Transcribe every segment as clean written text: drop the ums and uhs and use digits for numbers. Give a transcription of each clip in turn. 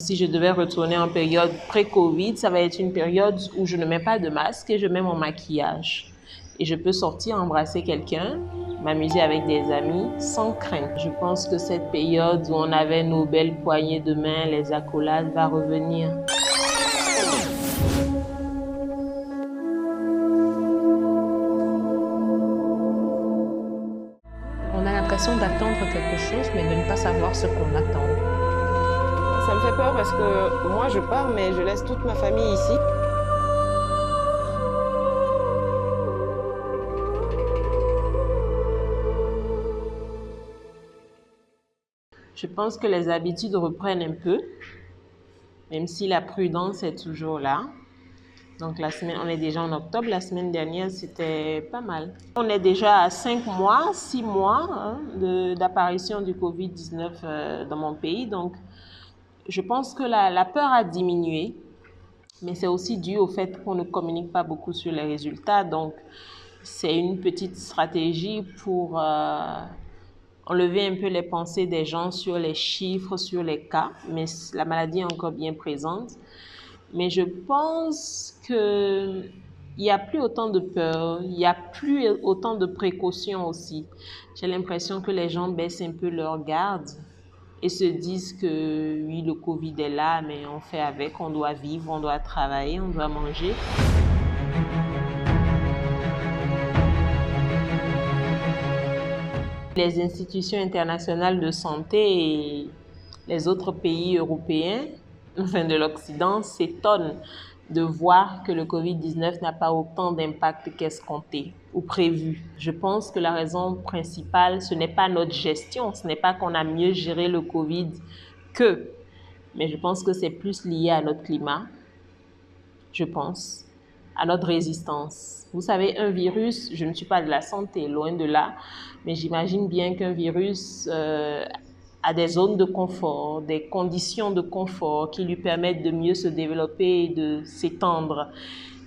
Si je devais retourner en période pré-Covid, ça va être une période où je ne mets pas de masque et je mets mon maquillage. Et je peux sortir embrasser quelqu'un, m'amuser avec des amis sans crainte. Je pense que cette période où on avait nos belles poignées de main, les accolades, va revenir. On a l'impression d'attendre quelque chose, mais de ne pas savoir ce qu'on attend. Ça me fait peur parce que moi je pars, mais je laisse toute ma famille ici. Je pense que les habitudes reprennent un peu, même si la prudence est toujours là. Donc on est déjà en octobre, la semaine dernière c'était pas mal. On est déjà à 5 mois, 6 mois d'apparition du Covid-19 dans mon pays. Donc je pense que la peur a diminué, mais c'est aussi dû au fait qu'on ne communique pas beaucoup sur les résultats. Donc c'est une petite stratégie pour enlever un peu les pensées des gens sur les chiffres, sur les cas, mais la maladie est encore bien présente. Mais je pense qu'il n'y a plus autant de peur, il n'y a plus autant de précautions aussi. J'ai l'impression que les gens baissent un peu leur garde et se disent que oui, le Covid est là, mais on fait avec, on doit vivre, on doit travailler, on doit manger. Les institutions internationales de santé et les autres pays européens, enfin de l'Occident, s'étonnent de voir que le Covid-19 n'a pas autant d'impact qu'escompté ou prévu. Je pense que la raison principale, ce n'est pas notre gestion, ce n'est pas qu'on a mieux géré le Covid mais je pense que c'est plus lié à notre climat, je pense, à notre résistance. Vous savez, un virus, je ne suis pas de la santé, loin de là, mais j'imagine bien qu'un virus a des zones de confort, des conditions de confort qui lui permettent de mieux se développer et de s'étendre.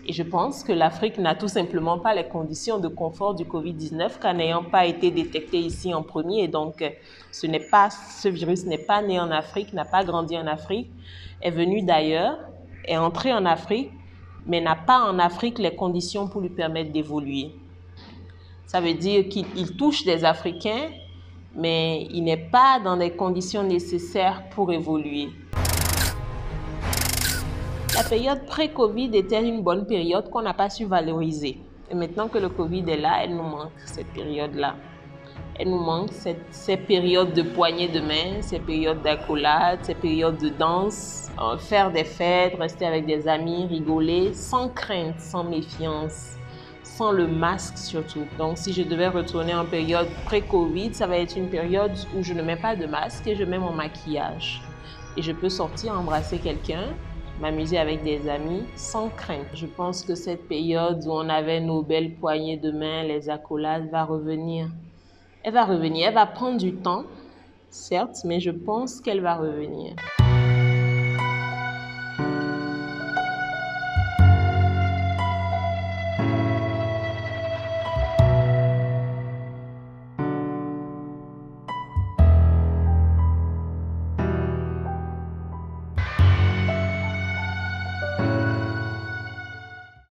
Et je pense que l'Afrique n'a tout simplement pas les conditions de confort du Covid-19, car n'ayant pas été détecté ici en premier. Donc, ce virus n'est pas né en Afrique, n'a pas grandi en Afrique, est venu d'ailleurs, est entré en Afrique, mais n'a pas en Afrique les conditions pour lui permettre d'évoluer. Ça veut dire qu'il touche des Africains, mais il n'est pas dans les conditions nécessaires pour évoluer. La période pré-Covid était une bonne période qu'on n'a pas su valoriser. Et maintenant que le Covid est là, elle nous manque, cette période-là. Elle nous manque ces périodes de poignées de main, ces périodes d'accolade, ces périodes de danse, faire des fêtes, rester avec des amis, rigoler, sans crainte, sans méfiance, sans le masque surtout. Donc si je devais retourner en période pré-Covid, ça va être une période où je ne mets pas de masque et je mets mon maquillage. Et je peux sortir embrasser quelqu'un, m'amuser avec des amis sans crainte. Je pense que cette période où on avait nos belles poignées de main, les accolades, va revenir. Elle va revenir, elle va prendre du temps, certes, mais je pense qu'elle va revenir.